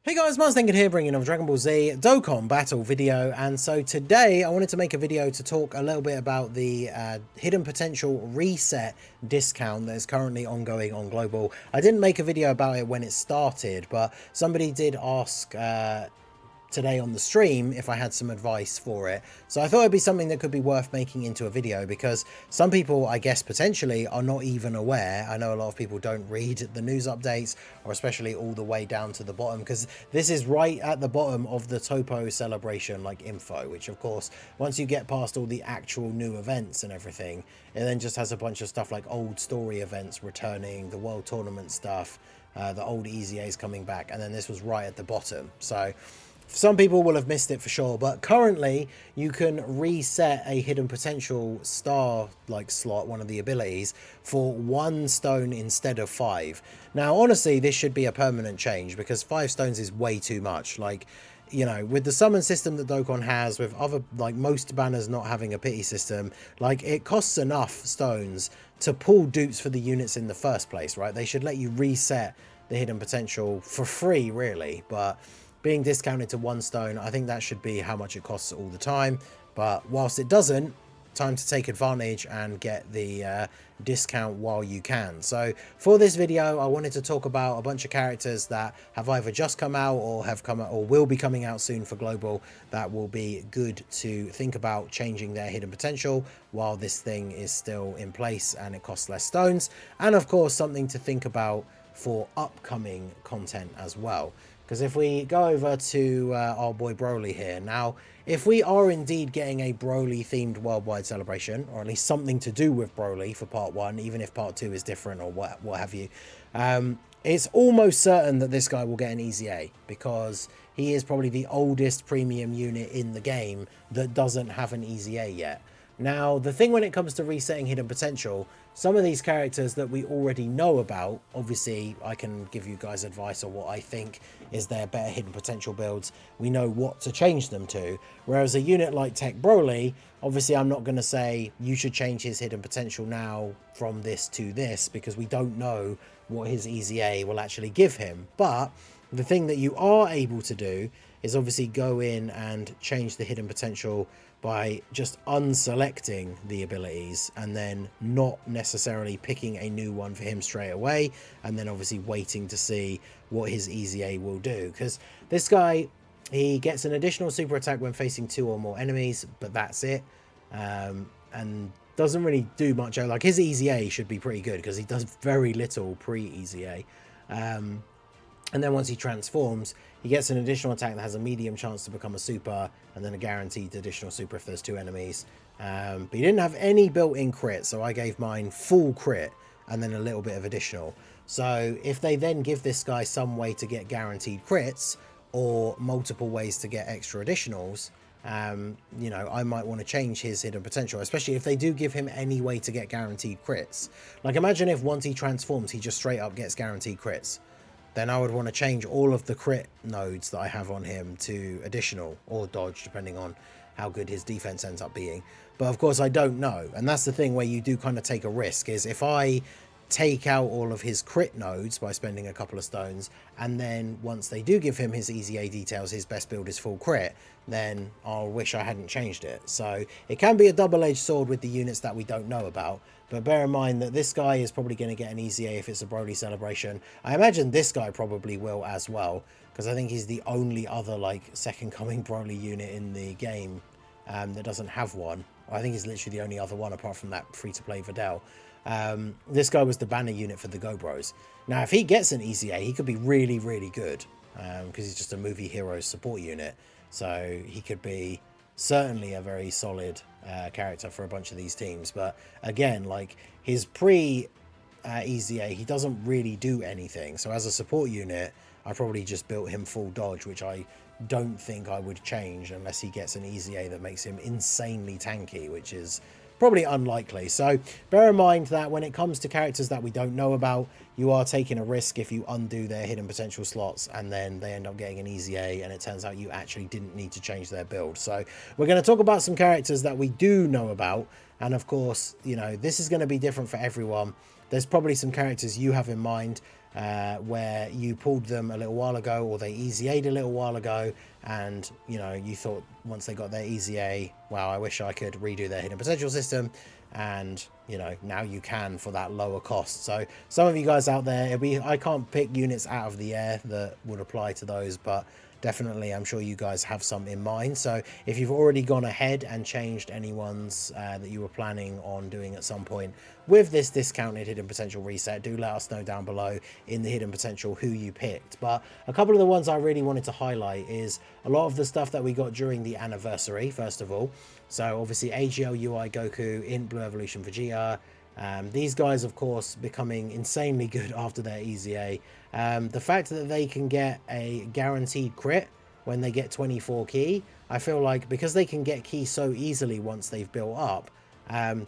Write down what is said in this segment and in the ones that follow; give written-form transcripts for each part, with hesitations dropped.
Hey guys, Mars Thinking here, bringing another Dragon Ball Z Dokkan battle video. And so today I wanted to make a video to talk a little bit about the hidden potential reset discount that is currently ongoing on Global. I didn't make a video about it when it started, but somebody did ask today on the stream if I had some advice for it. So I thought it'd be something that could be worth making into a video, because some people, I guess, potentially are not even aware. I know a lot of people don't read the news updates, or especially all the way down to the bottom, because this is right at the bottom of the Topo celebration like info, which of course, once you get past all the actual new events and everything, it then just has a bunch of stuff like old story events returning, the world tournament stuff, the old EZAs coming back, and then this was right at the bottom. So some people will have missed it for sure, but currently you can reset a hidden potential star like slot, one of the abilities, for 1 stone instead of 5. Now honestly, this should be a permanent change, because 5 stones is way too much. Like, you know, with the summon system that Dokkan has, with other, like, most banners not having a pity system, like, it costs enough stones to pull dupes for the units in the first place, right? They should let you reset the hidden potential for free, really, but being discounted to 1 stone, I think that should be how much it costs all the time. But whilst it doesn't, time to take advantage and get the discount while you can. So for this video, I wanted to talk about a bunch of characters that have either just come out or have come out or will be coming out soon for Global, that will be good to think about changing their hidden potential while this thing is still in place and it costs less stones. And of course, something to think about for upcoming content as well. Because if we go over to our boy Broly here, now, if we are indeed getting a Broly themed worldwide celebration, or at least something to do with Broly for part 1, even if part 2 is different or what have you, it's almost certain that this guy will get an EZA, because he is probably the oldest premium unit in the game that doesn't have an EZA yet. Now, the thing when it comes to resetting hidden potential, some of these characters that we already know about, obviously I can give you guys advice on what I think is their better hidden potential builds. We know what to change them to. Whereas a unit like Tech Broly, obviously I'm not going to say you should change his hidden potential now from this to this, because we don't know what his EZA will actually give him. But the thing that you are able to do is obviously go in and change the hidden potential by just unselecting the abilities and then not necessarily picking a new one for him straight away, and then obviously waiting to see what his EZA will do. Because this guy, he gets an additional super attack when facing 2 or more enemies, but that's it. And doesn't really do much. Like, his EZA should be pretty good, because he does very little pre-EZA. And then once he transforms, he gets an additional attack that has a medium chance to become a super, and then a guaranteed additional super if there's 2 enemies. But he didn't have any built-in crit, so I gave mine full crit and then a little bit of additional. So if they then give this guy some way to get guaranteed crits, or multiple ways to get extra additionals, you know, I might want to change his hidden potential, especially if they do give him any way to get guaranteed crits. Like, imagine if once he transforms, he just straight up gets guaranteed crits. Then I would want to change all of the crit nodes that I have on him to additional or dodge, depending on how good his defense ends up being. But of course I don't know, and that's the thing where you do kind of take a risk, is if I take out all of his crit nodes by spending a couple of stones, and then once they do give him his EZA details, his best build is full crit, then I'll wish I hadn't changed it. So it can be a double-edged sword with the units that we don't know about. But bear in mind that this guy is probably going to get an EZA if it's a Broly celebration. I imagine this guy probably will as well, because I think he's the only other, like, second coming Broly unit in the game that doesn't have one. I think he's literally the only other one apart from that free-to-play Videl. This guy was the banner unit for the Go Bros. Now, if he gets an EZA, he could be really, really good, because he's just a movie heroes support unit. So he could be certainly a very solid character for a bunch of these teams. But again, like, his pre-EZA, he doesn't really do anything. So as a support unit, I probably just built him full dodge, which I don't think I would change unless he gets an EZA that makes him insanely tanky, which is probably unlikely. So bear in mind that when it comes to characters that we don't know about, you are taking a risk if you undo their hidden potential slots and then they end up getting an EZA and it turns out you actually didn't need to change their build. So we're going to talk about some characters that we do know about, and of course, you know, this is going to be different for everyone. There's probably some characters you have in mind where you pulled them a little while ago, or they easy A'd a little while ago, and you know, you thought once they got their easy A, wow, I wish I could redo their hidden potential system. And you know, now you can for that lower cost. So some of you guys out there, I can't pick units out of the air that would apply to those, but definitely I'm sure you guys have some in mind. So if you've already gone ahead and changed any ones that you were planning on doing at some point with this discounted hidden potential reset, do let us know down below in the hidden potential who you picked. But a couple of the ones I really wanted to highlight is a lot of the stuff that we got during the anniversary, first of all. So obviously AGL UI Goku, Int Blue Evolution Vegeta. These guys, of course, becoming insanely good after their easy A. The fact that they can get a guaranteed crit when they get 24 key, I feel like because they can get key so easily once they've built up,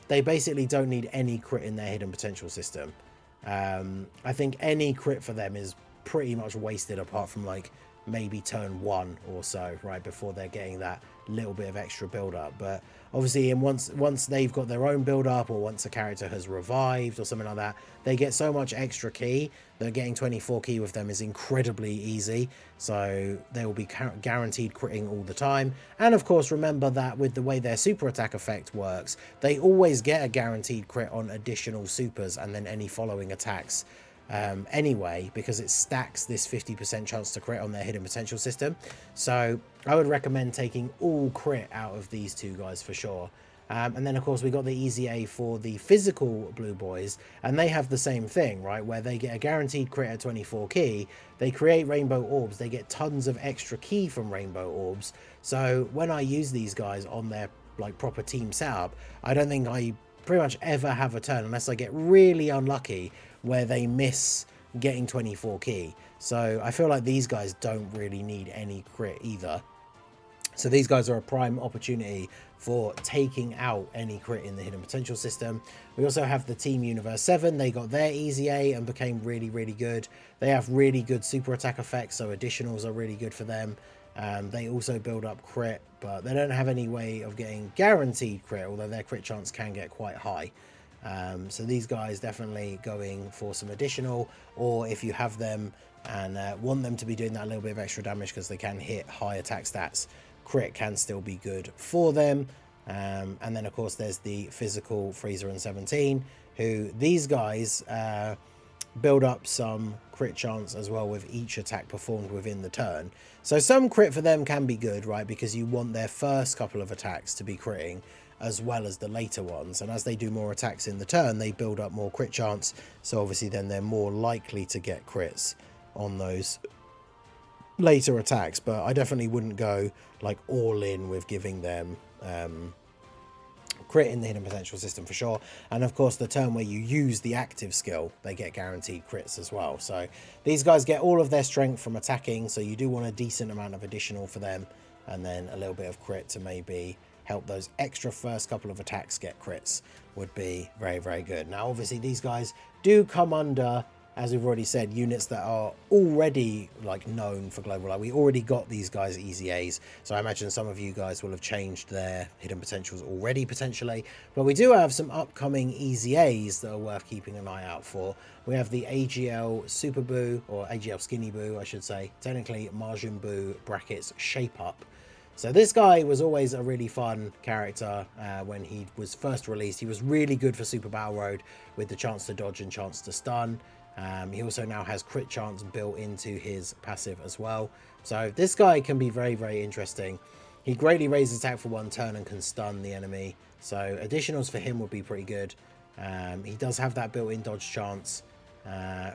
they basically don't need any crit in their hidden potential system. I think any crit for them is pretty much wasted apart from like maybe turn 1 or so, right before they're getting that little bit of extra build up. But obviously, and once they've got their own build up, or once a character has revived or something like that, they get so much extra key that getting 24 key with them is incredibly easy. So they will be guaranteed critting all the time. And of course, remember that with the way their super attack effect works, they always get a guaranteed crit on additional supers and then any following attacks anyway, because it stacks this 50% chance to crit on their hidden potential system. So I would recommend taking all crit out of these two guys for sure. And then of course we got the easy A for the physical blue boys, and they have the same thing, right, where they get a guaranteed crit at 24 key, they create rainbow orbs, they get tons of extra key from rainbow orbs. So when I use these guys on their like proper team setup, I don't think I pretty much ever have a turn unless I get really unlucky where they miss getting 24 key. So I feel like these guys don't really need any crit either. So these guys are a prime opportunity for taking out any crit in the hidden potential system. We also have the Team Universe 7. They got their easy A and became really, really good. They have really good super attack effects, so additionals are really good for them. They also build up crit, but they don't have any way of getting guaranteed crit, although their crit chance can get quite high. So these guys definitely going for some additional, or if you have them and want them to be doing that little bit of extra damage because they can hit high attack stats, crit can still be good for them. And then of course there's the physical Freezer and 17, who these guys build up some crit chance as well with each attack performed within the turn. So some crit for them can be good, right, because you want their first couple of attacks to be critting as well as the later ones, and as they do more attacks in the turn, they build up more crit chance, so obviously then they're more likely to get crits on those later attacks. But I definitely wouldn't go like all in with giving them crit in the hidden potential system for sure. And of course the turn where you use the active skill, they get guaranteed crits as well. So these guys get all of their strength from attacking, so you do want a decent amount of additional for them, and then a little bit of crit to maybe help those extra first couple of attacks get crits would be very, very good. Now obviously these guys do come under, as we've already said, units that are already like known for global. Like we already got these guys easy A's, so I imagine some of you guys will have changed their hidden potentials already potentially. But we do have some upcoming easy A's that are worth keeping an eye out for. We have the AGL Super Buu, or AGL Skinny Buu I should say, technically Majin Buu brackets Shape Up. So this guy was always a really fun character when he was first released. He was really good for Super Battle Road with the chance to dodge and chance to stun. He also now has crit chance built into his passive as well. So this guy can be very, very interesting. He greatly raises attack for 1 turn and can stun the enemy. So additionals for him would be pretty good. He does have that built-in dodge chance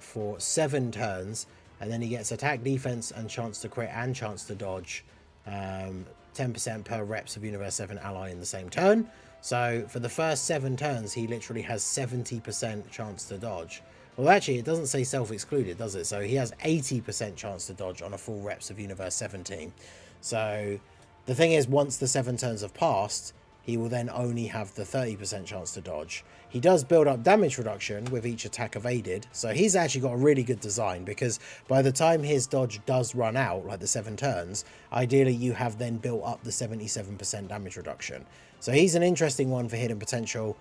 for 7 turns. And then he gets attack, defense, and chance to crit and chance to dodge. 10% per reps of Universe 7 ally in the same turn. So for the first 7 turns, he literally has 70% chance to dodge. Well, actually, it doesn't say self-excluded, does it? So he has 80% chance to dodge on a full reps of Universe 17. So the thing is, once the 7 turns have passed, he will then only have the 30% chance to dodge. He does build up damage reduction with each attack evaded, so he's actually got a really good design, because by the time his dodge does run out, like the 7 turns, ideally you have then built up the 77% damage reduction. So he's an interesting one for hidden potential.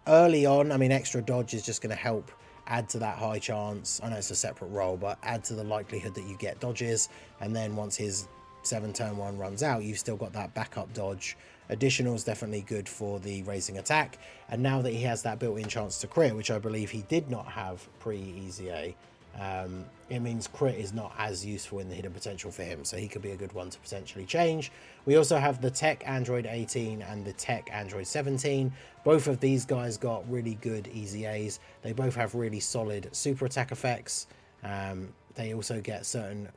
Early on, I mean, extra dodge is just going to help add to that high chance. I know it's a separate roll, but add to the likelihood that you get dodges. And then once his 7 turn 1 runs out, you've still got that backup dodge. Additional is definitely good for the raising attack. And now that he has that built-in chance to crit, which I believe he did not have pre-EZA, it means crit is not as useful in the hidden potential for him, so he could be a good one to potentially change. We also have the Tech Android 18 and the Tech Android 17. Both of these guys got really good EZAs. They both have really solid super attack effects. They also get certain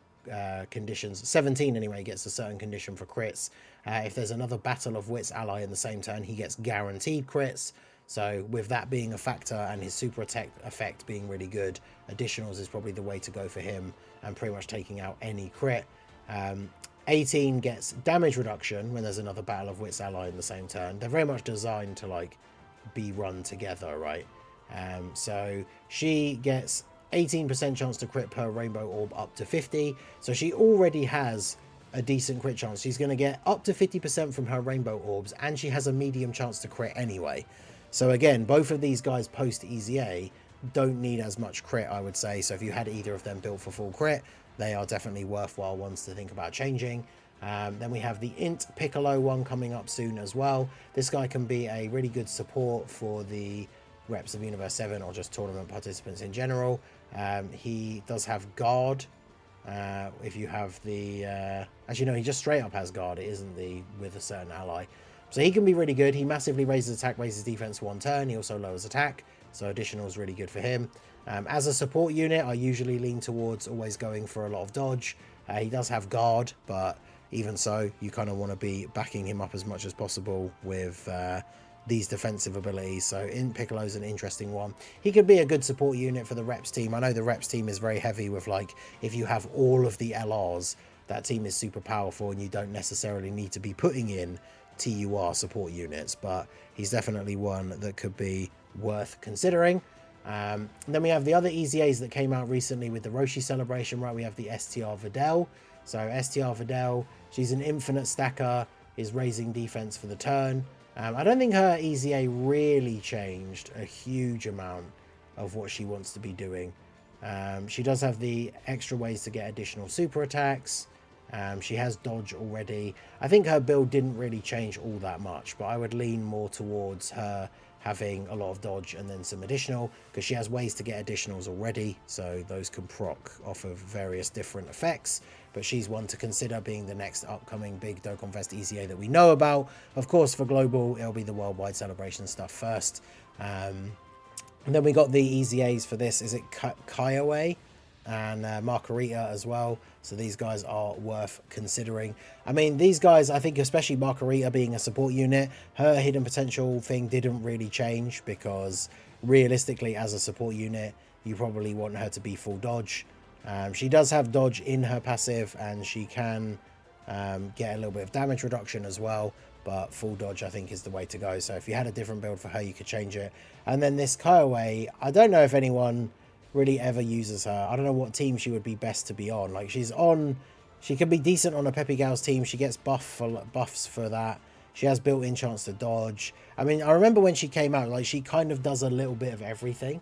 conditions. 17 anyway gets a certain condition for crits. If there's another Battle of Wits ally in the same turn, he gets guaranteed crits. So with that being a factor and his super attack effect being really good, additionals is probably the way to go for him and pretty much taking out any crit. 18 gets damage reduction when there's another Battle of Wits ally in the same turn. They're very much designed to like be run together, right? So she gets 18% chance to crit per rainbow orb up to 50. So she already has a decent crit chance. She's going to get up to 50% from her rainbow orbs, and she has a medium chance to crit anyway. So again, both of these guys post EZA don't need as much crit, I would say. So if you had either of them built for full crit, they are definitely worthwhile ones to think about changing. Then we have the Int Piccolo one coming up soon as well. This guy can be a really good support for the reps of Universe 7 or just tournament participants in general. He does have guard. If you have the actually no, he just straight up has guard. It isn't the with a certain ally. So he can be really good. He massively raises attack, raises defense 1 turn. He also lowers attack, so additional is really good for him. As a support unit, I usually lean towards always going for a lot of dodge. He does have guard, but even so, you kind of want to be backing him up as much as possible with these defensive abilities. So Int Piccolo's an interesting one. He could be a good support unit for the reps team. I know the reps team is very heavy with, like, if you have all of the LRs, that team is super powerful and you don't necessarily need to be putting in TUR support units, but he's definitely one that could be worth considering. Then we have the other EZAs that came out recently with the Roshi celebration, right? We have the STR Videl. So STR Videl, she's an infinite stacker, is raising defense for the turn. I don't think her EZA really changed a huge amount of what she wants to be doing. She does have the extra ways to get additional super attacks. She has dodge already. I think her build didn't really change all that much, but I would lean more towards her having a lot of dodge and then some additional, because she has ways to get additionals already, so those can proc off of various different effects. But she's one to consider being the next upcoming big Dokkan Fest EZA that we know about. Of course, for global, it'll be the worldwide celebration stuff first. And then we got the EZAs for this. Is it Kiowa? And Margarita as well. So these guys are worth considering. I mean, these guys, I think especially Margarita being a support unit, her hidden potential thing didn't really change, because realistically as a support unit, you probably want her to be full dodge. She does have dodge in her passive, and she can get a little bit of damage reduction as well, but full dodge I think is the way to go. So if you had a different build for her, you could change it. And then this Kiowa, I don't know if anyone really ever uses her. I don't know what team she would be best to be on. Like, she can be decent on a Peppy Gal's team. She gets buffs for that. She has built-in chance to dodge. I mean, I remember when she came out, like, she kind of does a little bit of everything.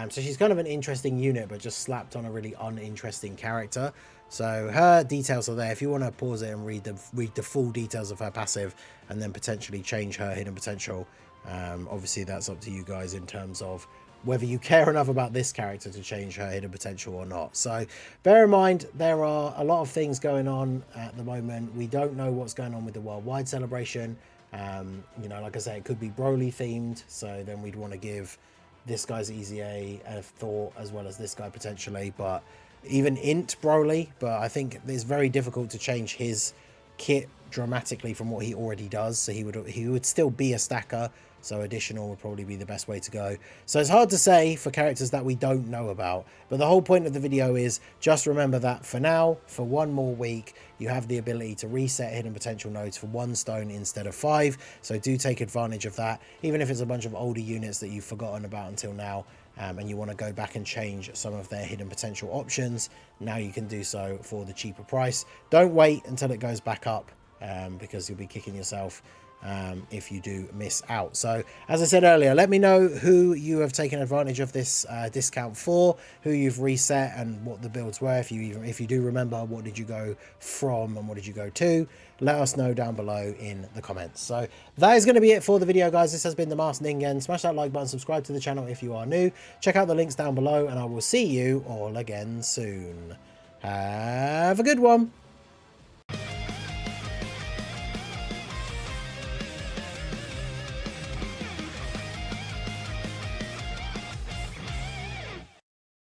So she's kind of an interesting unit, but just slapped on a really uninteresting character. So her details are there. If you want to pause it and read the full details of her passive and then potentially change her hidden potential, obviously that's up to you guys in terms of whether you care enough about this character to change her hidden potential or not. So bear in mind, there are a lot of things going on at the moment. We don't know what's going on with the worldwide celebration. You know, like I say, it could be Broly themed, so then we'd want to give this guy's EZA a thought as well as this guy potentially, but even Int Broly, but I think it's very difficult to change his kit dramatically from what he already does. So he would still be a stacker, so additional would probably be the best way to go. So it's hard to say for characters that we don't know about, but the whole point of the video is just remember that for now, for one more week, you have the ability to reset hidden potential nodes for 1 stone instead of 5. So do take advantage of that, even if it's a bunch of older units that you've forgotten about until now, and you want to go back and change some of their hidden potential options. Now you can do so for the cheaper price. Don't wait until it goes back up, because you'll be kicking yourself. if you do miss out. So as I said earlier, let me know who you have taken advantage of this discount for, who you've reset, and what the builds were. If you do remember, what did you go from and what did you go to? Let us know down below in the comments. So that is going to be it for the video, guys. This has been the Masked Ningen. Smash that like button, subscribe to the channel if you are new. Check out the links down below, and I will see you all again soon. Have a good one.